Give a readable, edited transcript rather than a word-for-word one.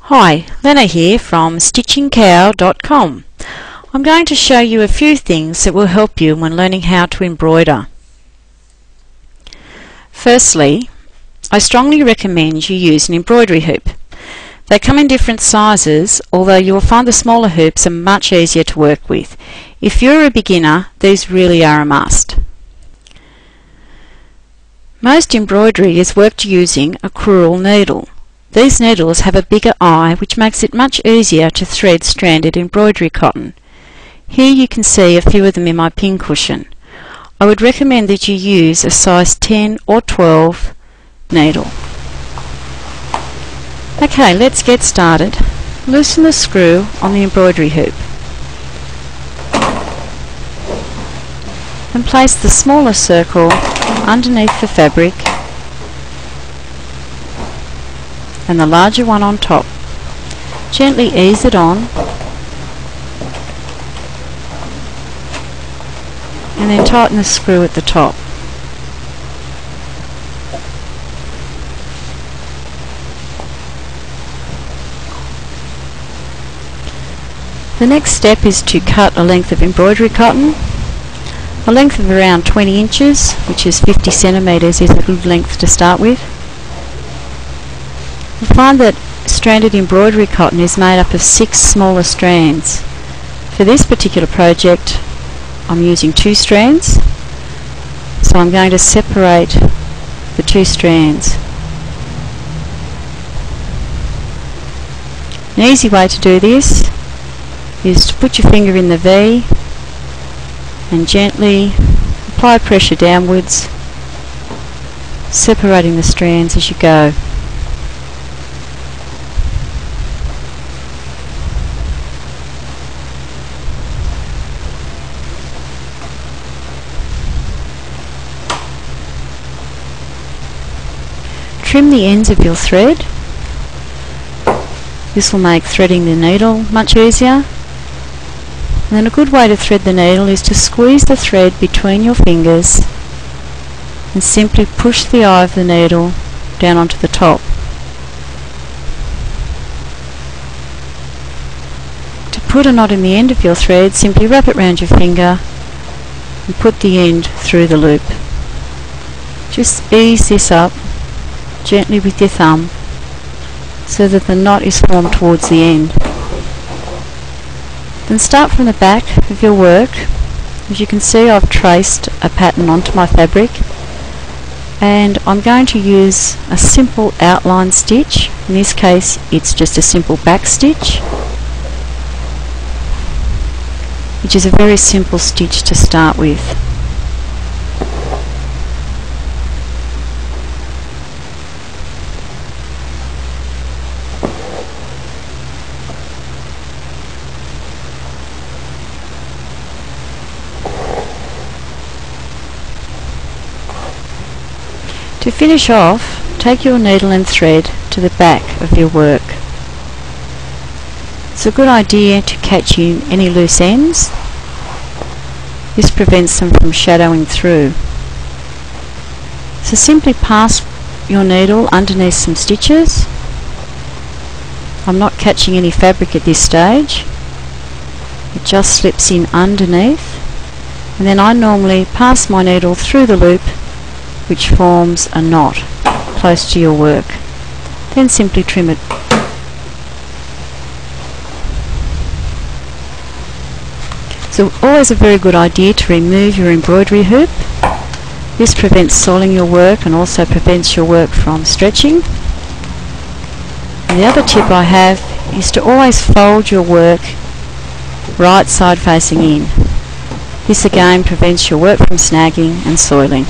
Hi, Lena here from stitchingcow.com. I'm going to show you a few things that will help you when learning how to embroider. Firstly, I strongly recommend you use an embroidery hoop. They come in different sizes, although you will find the smaller hoops are much easier to work with. If you're a beginner, these really are a must. Most embroidery is worked using a crewel needle. These needles have a bigger eye, which makes it much easier to thread stranded embroidery cotton. Here you can see a few of them in my pincushion. I would recommend that you use a size 10 or 12 needle. Okay, let's get started. Loosen the screw on the embroidery hoop and place the smaller circle underneath the fabric and the larger one on top. Gently ease it on and then tighten the screw at the top. The next step is to cut a length of embroidery cotton. A length of around 20 inches, which is 50 centimetres, is a good length to start with. You'll find that stranded embroidery cotton is made up of 6 smaller strands. For this particular project I'm using 2 strands, so I'm going to separate the 2 strands. An easy way to do this is to put your finger in the V and gently apply pressure downwards, separating the strands as you go. Trim the ends of your thread. This will make threading the needle much easier. And then a good way to thread the needle is to squeeze the thread between your fingers and simply push the eye of the needle down onto the top. To put a knot in the end of your thread, simply wrap it round your finger and put the end through the loop. Just ease this up gently with your thumb so that the knot is formed towards the end. Then start from the back of your work. As you can see, I've traced a pattern onto my fabric, and I'm going to use a simple outline stitch. In this case it's just a simple back stitch, which is a very simple stitch to start with. To finish off, take your needle and thread to the back of your work. It's a good idea to catch in any loose ends. This prevents them from shadowing through. So simply pass your needle underneath some stitches. I'm not catching any fabric at this stage. It just slips in underneath, and then I normally pass my needle through the loop, which forms a knot close to your work. Then simply trim it. So always a very good idea to remove your embroidery hoop. This prevents soiling your work and also prevents your work from stretching. And the other tip I have is to always fold your work right side facing in. This again prevents your work from snagging and soiling.